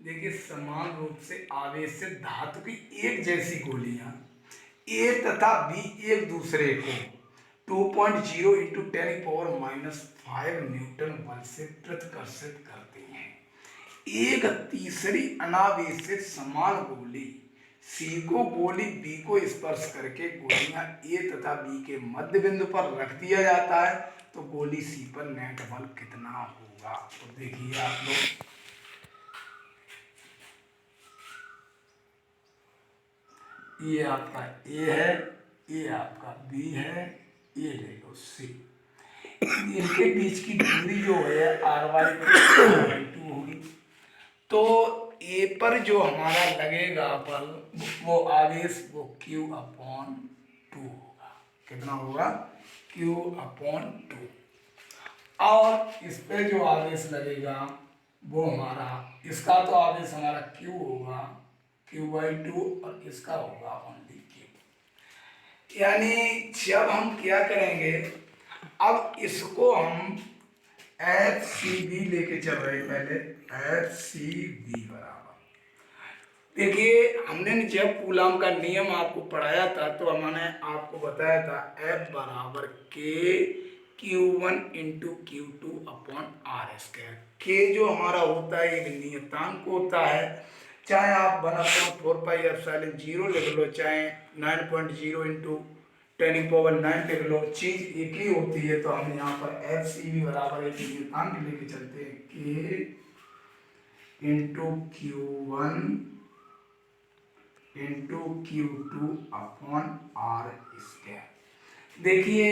देखिए समान रूप से आवेशित धातु की एक जैसी गोलियां ए तथा बी एक दूसरे को 2.0 इंटू 10⁻⁻5 न्यूटन बल से प्रतिकर्षित करती हैं। एक तीसरी अनावेशित समान गोली सी को गोली बी को स्पर्श करके गोलियां ए तथा बी के मध्य बिंदु पर रख दिया जाता है, तो गोली सी पर नेट बल कितना होगा। तो देखिए आप लोग, ये आपका ए है, ये आपका बी है, ये ले लो सी। इनके बीच की दूरी जो है r/2 होगी। तो ए पर जो हमारा लगेगा बल, वो आवेश, वो Q/2 होगा। कितना होगा? Q/2। और इस पे जो आवेश लगेगा वो हमारा, इसका तो आवेश हमारा Q होगा, Q/2, और इसका होगा ओनली Q। यानी जब हम क्या करेंगे, अब इसको हम FCB लेके चल रहे हैं। पहले FCB बराबर, देखिए हमने जब कूलाम का नियम आपको पढ़ाया था तो हमने आपको बताया था F बराबर K Q1 into Q2/r²। K जो हमारा होता है एक नियतांक होता है, चाहे आप 1/4πε0 लिख लो, चाहे 9.0 इंटू 10⁻9 लिख लो, चीज एक ही होती है। तो हम यहाँ पर FCB बराबर एक नियतांक लेके चलते हैं, K into Q1 into Q2/r²। देखिए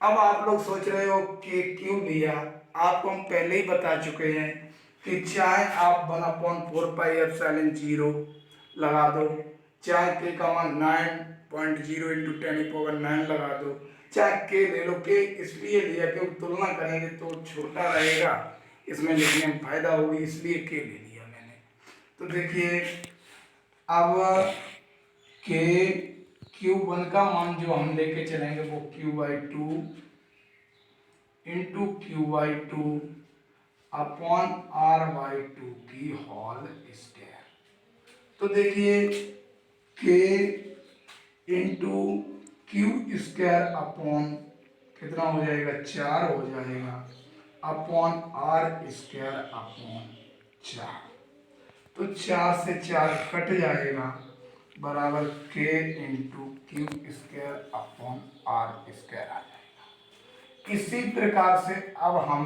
अब आप लोग सोच रहे हो कि क्यों लिया। आपको हम पहले ही बता चुके हैं कि चाहे आप 1/4πε0 लगा दो, चाहे के का मान 9.0 इंटू 10⁻9 लगा दो, चाहे के ले लो। के इसलिए लिया क्योंकि तुलना करेंगे तो छोटा रहेगा, इसमें लिखने में फायदा होगी, इसलिए के ले लिया मैंने। तो देखिए अब के Q1 का मान जो हम लेके चलेंगे वो Q/2 इंटू Q/2/r/2 की होल स्क्वायर। तो देखिए के इंटू Q² कितना हो जाएगा, 4 हो जाएगा, r²/4। तो 4 से 4 कट जाएगा, बराबर K इंटू Q² r² आ जाएगा। इसी प्रकार से अब हम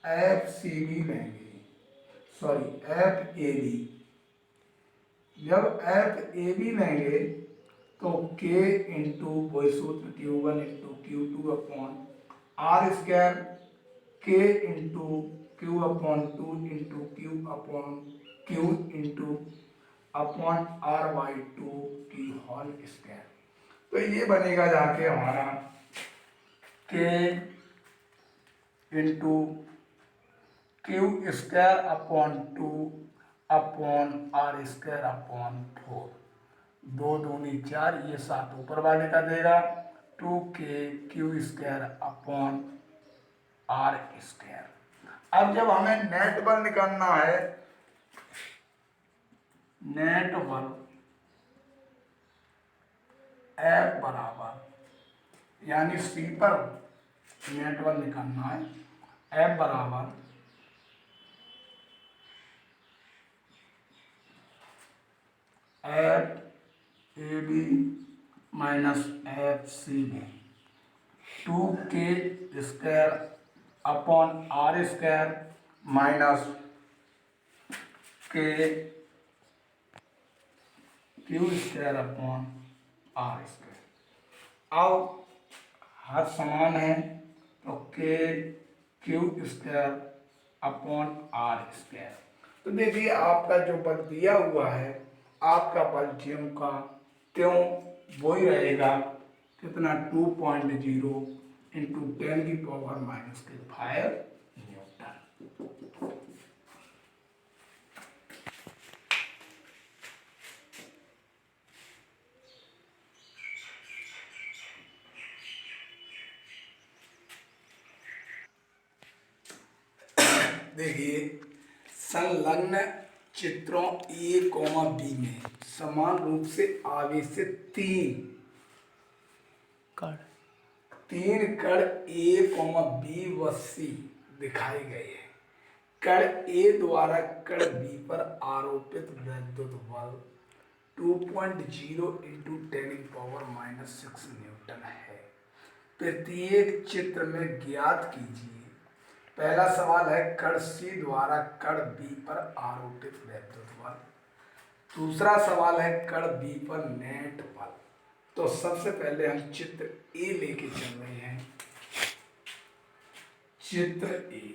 FCB लेंगे, सॉरी FAB। जब FAB लेंगे तो K इंटू वही सूत्र Q1 into Q2/r², K into Q/2 into Q into r/2 की होल स्क्वायर। तो ये बनेगा जाके हमारा K इंटू Q²/2/r²/4। 2 दूनी 4, ये 7 ऊपर वाले का देगा, 2K Q²/r²। अब जब हमें नेट बल निकालना है, नेट बल F बराबर, यानी सी पर नेट बल निकालना है, F बराबर FAB minus FCB, 2K²/r² minus K Q²/r²। अब हर समान है तो K Q²/r²। तो देखिए आपका जो बल दिया हुआ है, आपका बल ज्यों का त्यों वही रहेगा। कितना? 2.0 इंटू 10⁻⁻5 न्यूटन। देखिए संलग्न चित्रों ए कॉमा बी में समान रूप से आवेशित तीन कण ए कॉमा बी व सी दिखाए गए हैं। कण ए द्वारा कण बी पर आरोपित वैद्युत बल 2.0 इंटू 10⁻⁻6 न्यूटन है। प्रत्येक चित्र में ज्ञात कीजिए। पहला सवाल है कण सी द्वारा कण बी पर आरोपित वैद्युत बल। दूसरा सवाल है कण बी पर नेट बल। तो सबसे पहले हम चित्र ए लेके चल रहे हैं। चित्र ए,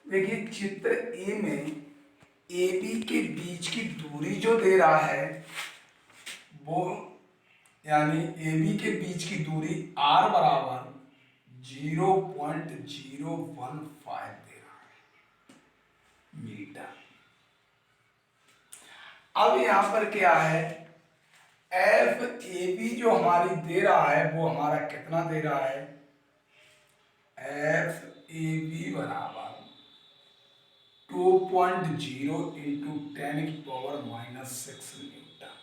देखिए चित्र ए में ए बी के बीच की दूरी जो दे रहा है वो, यानी ए बी के बीच की दूरी r बराबर 0.015 दे रहा है मीटर। अब यहां पर क्या है, एफ ए बी जो हमारी दे रहा है वो हमारा कितना दे रहा है, एफ ए बी बराबर 2.0 इंटू 10⁻⁻6 न्यूटन।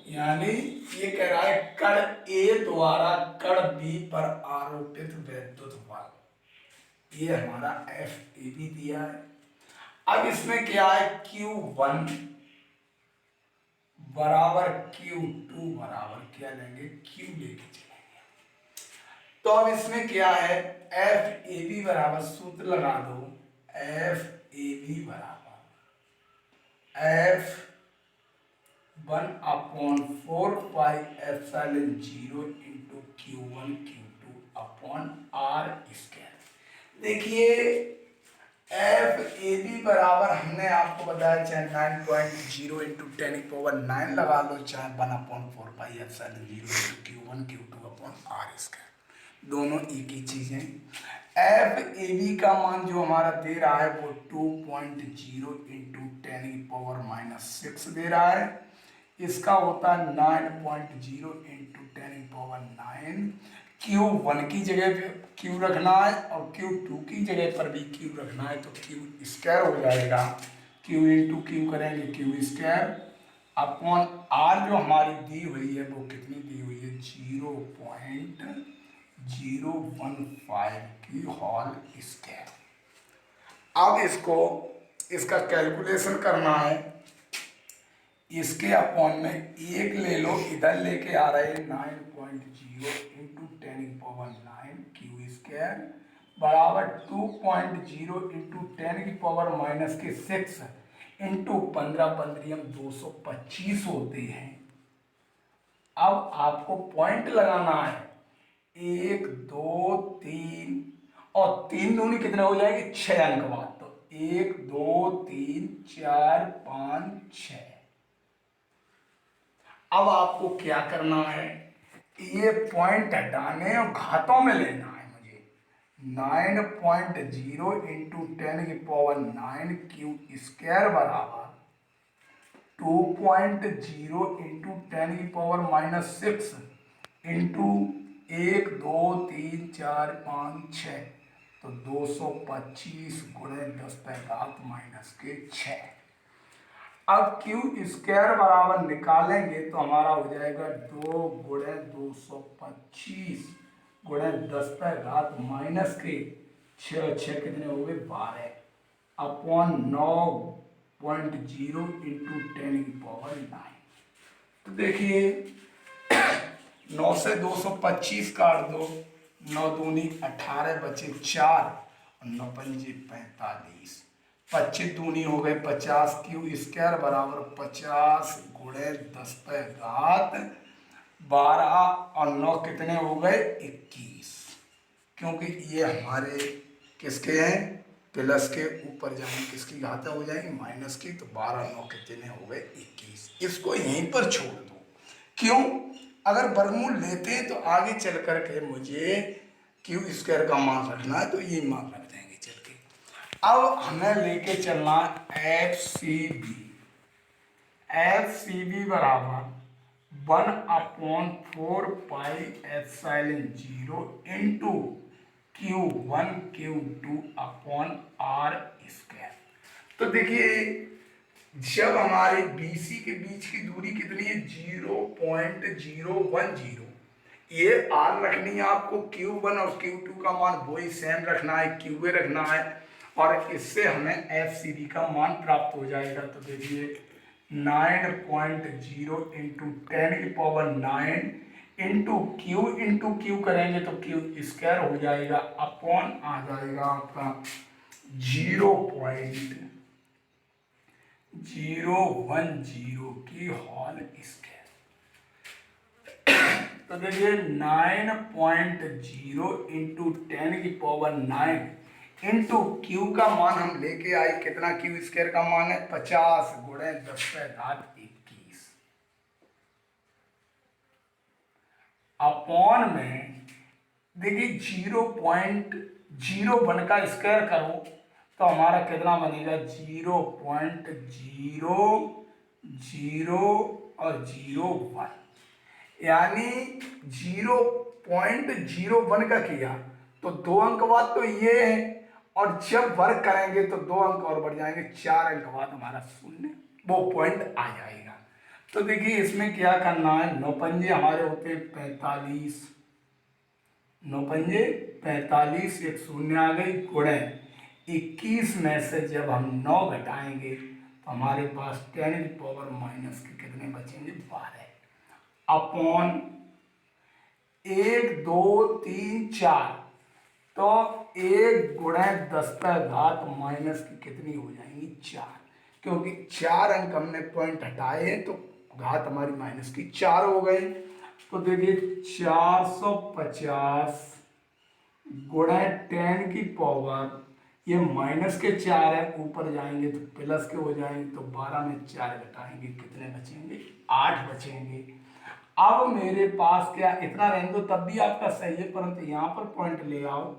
यानी ये कह रहा है कण ए द्वारा कण बी पर आरोपित वैद्युत बल, ये हमारा एफ ए बी दिया है। अब इसमें क्या है, Q1 बराबर Q2 बराबर क्या लेंगे, Q लेके चलेंगे। तो अब इसमें क्या है, एफ ए बी बराबर, सूत्र लगा दो, एफ ए बी बराबर F1/4πε0 into Q1 Q2 upon R square. देखिए एफ ए बी बराबर हमने आपको बताया चाहे 9.0 इंटू 10⁻9 लगा लो, चाहे 1/4πε0 into Q1 Q2 upon R square, दोनों एक ही चीज है। एफ ए बी का मान जो हमारा दे रहा है वो 2.0 इंटू 10⁻⁻6 दे रहा है। इसका होता है 9.0 इंटू 10⁻9। Q1 की जगह पे Q रखना है और Q2 की जगह पर भी Q रखना है, तो Q स्क्वायर हो जाएगा। Q इंटू Q करेंगे Q स्क्वायर अपॉन R जो हमारी दी हुई है वो कितनी दी हुई है, 0.015 की होल स्क्वायर। अब इसका कैलकुलेशन करना है, इसके अपॉन में एक ले लो, इधर लेके आ रहे हैं 9.0 इंटू 10⁻9 Q स्क्वायर बराबर 2.0 इंटू 10⁻⁻6 इंटू 15 225 होते हैं। अब आपको पॉइंट लगाना है, 1 2 3 और 3 दूनी कितने हो जाएगी, 6 अंक बाद। तो 1 2 3 4 5 6। अब आपको क्या करना है, ये पॉइंट हटाने और घातों में लेना है मुझे। 9.0 इंटू 10⁻9 Q स्क्वायर बराबर 2.0 इंटू 10⁻6 इंटू 1 2 3 4 5 6, तो 225 गुणे 10⁻⁻6। अब Q स्क्वायर बराबर निकालेंगे तो हमारा हो जाएगा 2 गुणे 225 गुणे 10⁻⁻6 कितने हो गए, 12 अपॉन 9.0 इंटू 10�9। तो देखिए 9 से 225 काट दो, 9 दूनी 18 बचे 4 और 9 पंजे 45, 25 दूनी हो गए 50। Q स्क्वायर बराबर 50 गुणे 10⁻12 और 9 कितने हो गए, 21। क्योंकि ये हमारे किसके हैं, प्लस के, ऊपर जाएंगे किसकी घात हो जाएगी, माइनस की। तो 12 9 कितने हो गए, 21। इसको यहीं पर छोड़ दो। क्यों, अगर वर्गमूल लेते हैं तो आगे चल करके मुझे Q स्क्वायर का मान रखना है, तो ये मान रख देंगे चल के। अब हमें लेके चलना एफ सी बी बराबर 1/4πε0 into Q1 Q2 upon are square. तो देखिए जब हमारे BC के बीच की दूरी कितनी है 0.010, ये आर रखनी है आपको, Q1 और Q2 का मान वही सेम रखना है, QA रखना है, और इससे हमें FCD का मान प्राप्त हो जाएगा। तो देखिए 9.0 इंटू 10⁹ इंटू क्यू करेंगे तो क्यू स्क्वायर हो जाएगा, अपॉन आ जाएगा आपका 0.010 की होल स्क्वायर। तो देखिए 9.0 इंटू 10⁹ इंटू क्यू का मान हम लेके आए, कितना क्यू स्क्वायर का मान है 50 गुणे 10⁻21 अपॉन में देखिए 0.01 का स्क्वायर करो तो हमारा कितना बनेगा 0.001, यानी 0.01 का किया तो 2 अंक बाद तो ये है, और जब वर्क करेंगे तो 2 अंक और बढ़ जाएंगे, 4 अंक बाद हमारा शून्य वो पॉइंट आ जाएगा। तो देखिए इसमें क्या करना है, 9 पंजे हमारे होते हैं 45, 9 पंजे 45, एक शून्य आ गई, गुणे 21 में से जब हम 9 घटाएंगे तो हमारे पास 10⁻⁻ के कितने बचेंगे 12, अपॉन 1 2 3 4, तो 1 गुणे 10⁻⁻ की कितनी हो जाएंगी 4, क्योंकि 4 अंक हमने पॉइंट हटाए हैं तो घात हमारी माइनस की 4 हो गई। तो देखिए 450 गुणे 10⁻, ये माइनस के 4 है, ऊपर जाएंगे तो प्लस के हो जाएंगे, तो 12 में 4 घटाएंगे कितने बचेंगे 8 बचेंगे। अब मेरे पास क्या इतना रहने दो तब भी आपका सही है, परंतु यहाँ पर पॉइंट ले आओ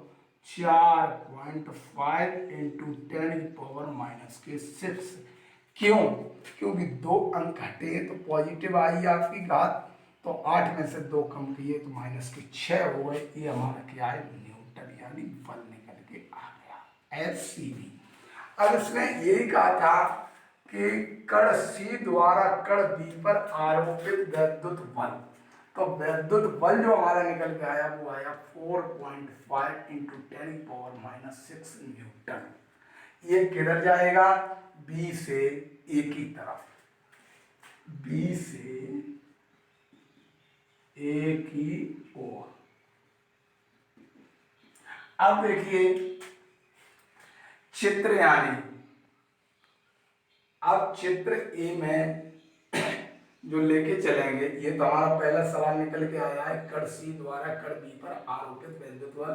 4.5 इंटू 10⁻⁻6। क्यों? क्योंकि 2 अंक घटे हैं तो पॉजिटिव आई आपकी घात, तो 8 में से 2 कम किए तो माइनस के 6 हो गए। ये हमारा क्या है न्यूटन यानी बल निकल के आ गया FCD। अब इसने यही कहा था कि कण C द्वारा कण B पर आरोपित वैद्युत बल, तो वैद्युत बल जो हमारा निकल के आया वो आया 4.5 इंटू 10⁻⁻6 न्यूटन। ये किधर जाएगा B से A की तरफ, B से A की ओर। अब देखिए चित्र, यानी अब चित्र ए में जो लेके चलेंगे, ये तो हमारा पहला सवाल निकल के आया है, कण C द्वारा कण B पर आरोपित वैद्युत बल।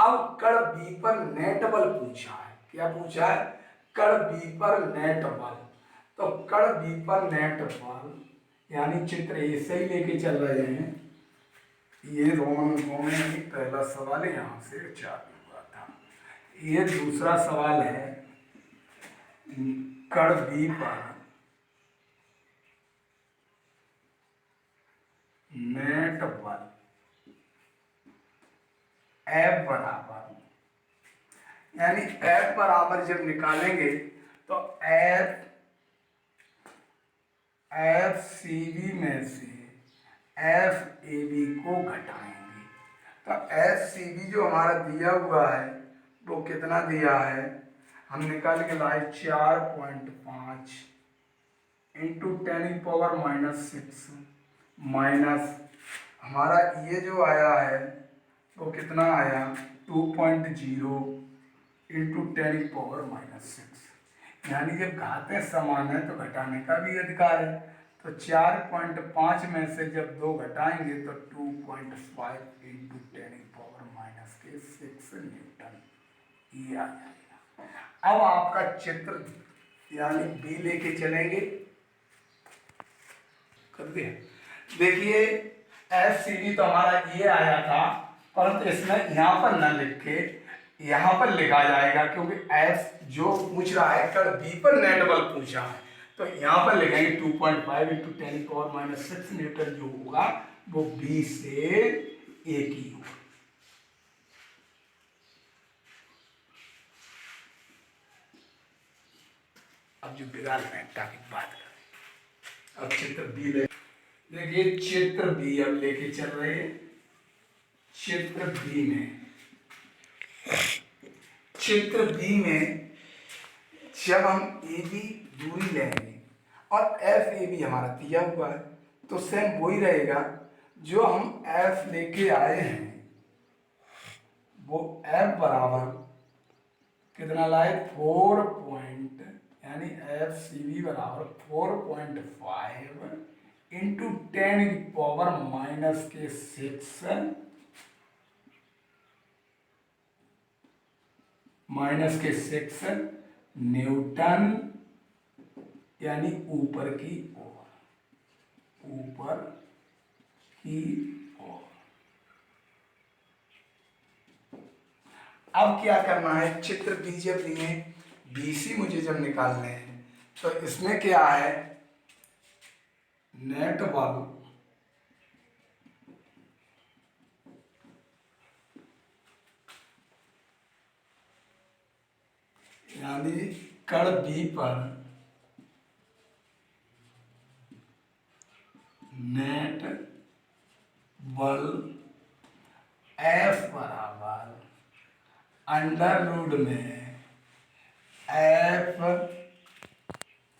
अब कण B पर नेट बल पूछा है, क्या पूछा है कण B पर नेट बल। तो कण B पर नेट बल यानी चित्र ए से ही लेके चल रहे हैं, ये रोमन में पहला सवाल है, यहां से चालू हुआ था। ये दूसरा सवाल है कण B पर नेट बल F बराबर, यानी F बराबर जब निकालेंगे तो FCB में से FAB को घटाएंगे, तो FCB जो हमारा दिया हुआ है वो कितना दिया है, हम निकाल के लाए 4.5 इंटू 10⁻⁻6 माइनस हमारा ये जो आया है वो कितना आया 2.0 इंटू 10⁻⁻6, यानी जब घातें समान है तो घटाने का भी अधिकार है। तो 4.5 में से जब 2 घटाएंगे तो 2.5 इंटू 10⁻⁻6 न्यूटन, ये आ जाएगा। अब आपका चित्र यानी बी लेके चलेंगे, कर दिया। देखिए FCD तो हमारा ये आया था, परंतु इसमें यहाँ पर न लिख के यहाँ पर लिखा जाएगा, क्योंकि F जो पूछ रहा है कण B पर नेट बल पूछा है, तो यहाँ पर लिखेंगे 2.5 इंटू 10⁻⁻6 न्यूटन जो होगा वो B से A की ओर। अब जो बिगाड़ रहे हैं ताकि बात करें। अब चित्र बी ले, देखिए चित्र बी अब लेके चल रहे हैं। चित्र बी में जब हम ए बी दूरी लेंगे और एफ ए बी हमारा दिया हुआ है, तो सेम वही रहेगा जो हम एफ लेके आए हैं, वो एफ बराबर कितना लाए 4 पॉइंट, यानी एफ सी बी बराबर 4.5 इंटू 10 की पावर माइनस के 6 न्यूटन, यानी ऊपर की ओर। अब क्या करना है, चित्र बी जब लिए बीसी मुझे जब निकालने हैं, तो इसमें क्या है, नेट बल यानी कण बी पर नेट बल एफ बराबर अंडर रूट में एफ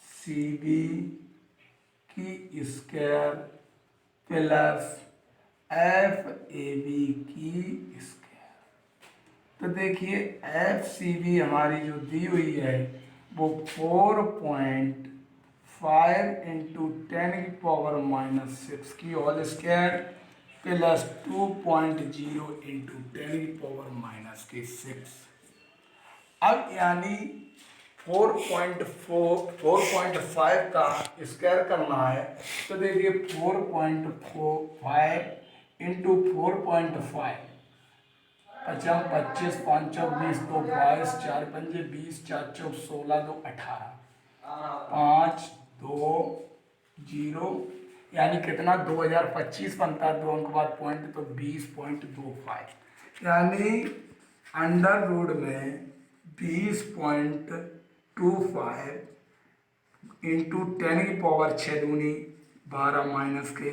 सी बी की square plus F A B की स्क्वायर। तो देखिए एफ सी बी हमारी जो दी हुई है वो 4.5 इंटू 10 की पावर माइनस 6 की होल स्क्वायर प्लस 2.0 इंटू 10 की पावर माइनस के 6। अब यानी 4.5 का स्क्वायर करना है, तो देखिए 4.5 इंटू 4.5, 50 25 5 चौक 20 2 22 4 पंजे 20 4 चौक 16 2 18 5 2 0, यानी कितना 2025 बनता है, 2 अंक बाद पॉइंट, तो 20.25, यानी अंडर रूट में 20.25 इंटू 10 की पावर 6 दूनी 12 माइनस के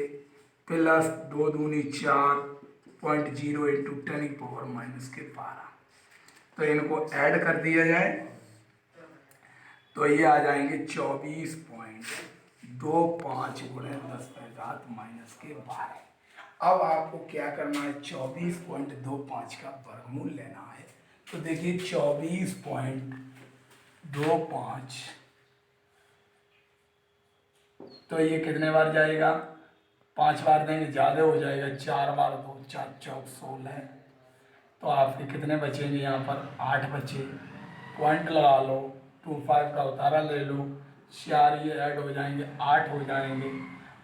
प्लस 2 दूनी 4.0 इंटू 10 की पावर माइनस के 12। तो इनको ऐड कर दिया जाए तो ये आ जाएंगे 24.25 गुणे 10 माइनस के 12। अब आपको क्या करना है, 24.25 का वर्गमूल लेना है। तो देखिए 24.25, तो ये कितने बार जाएगा, 5 बार देंगे ज़्यादा हो जाएगा, 4 बार 2 4 चौक 16, तो आपके कितने बचेंगे यहाँ पर 8 बचे। पॉइंट लगा लो, 25 का उतारा ले लो, 4 ये ऐड हो जाएंगे 8 हो जाएंगे।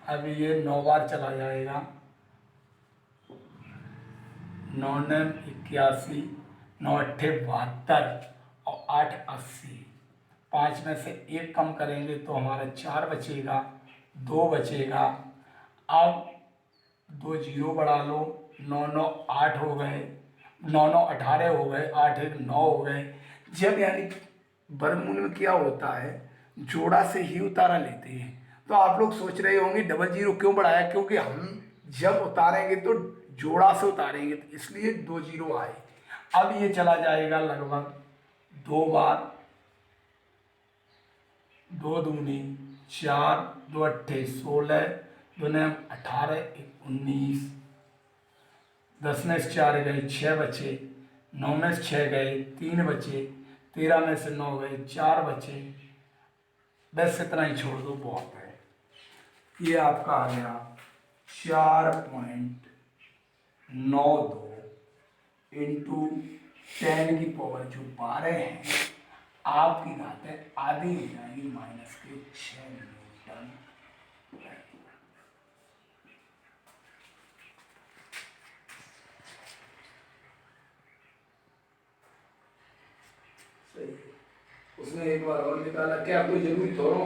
अभी ये 9 बार चला जाएगा, 9 9 81, 9 8 72 और 8 80। 5 में से 1 कम करेंगे तो हमारा 4 बचेगा, 2 बचेगा। अब 2 जीरो बढ़ा लो, 9 9 8 हो गए, 9 9 18 हो गए, 8 1 9 हो गए। जब यानी वर्गमूल में क्या होता है, जोड़ा से ही उतारा लेते हैं। तो आप लोग सोच रहे होंगे डबल जीरो क्यों बढ़ाया, क्योंकि हम जब उतारेंगे तो जोड़ा से उतारेंगे, तो इसलिए 2 जीरो आए। अब ये चला जाएगा लगभग 2 बार, 2 दूनी 4, 2 अट्ठे 16, 2 ने 18 19, 10 में से 4 गए 6 बचे, 9 में से 6 गए 3 बचे, 13 में से 9 गए 4 बचे। बस इतना ही छोड़ दो, बहुत है। ये आपका आ गया 4.92 इंटू 10 की पावर जो 12 है, आपकी घातें आधी हो जाएगी माइनस के 6 न्यूटन। सही, उसने एक बार और निकाला, क्या कोई जरूरी थोड़ा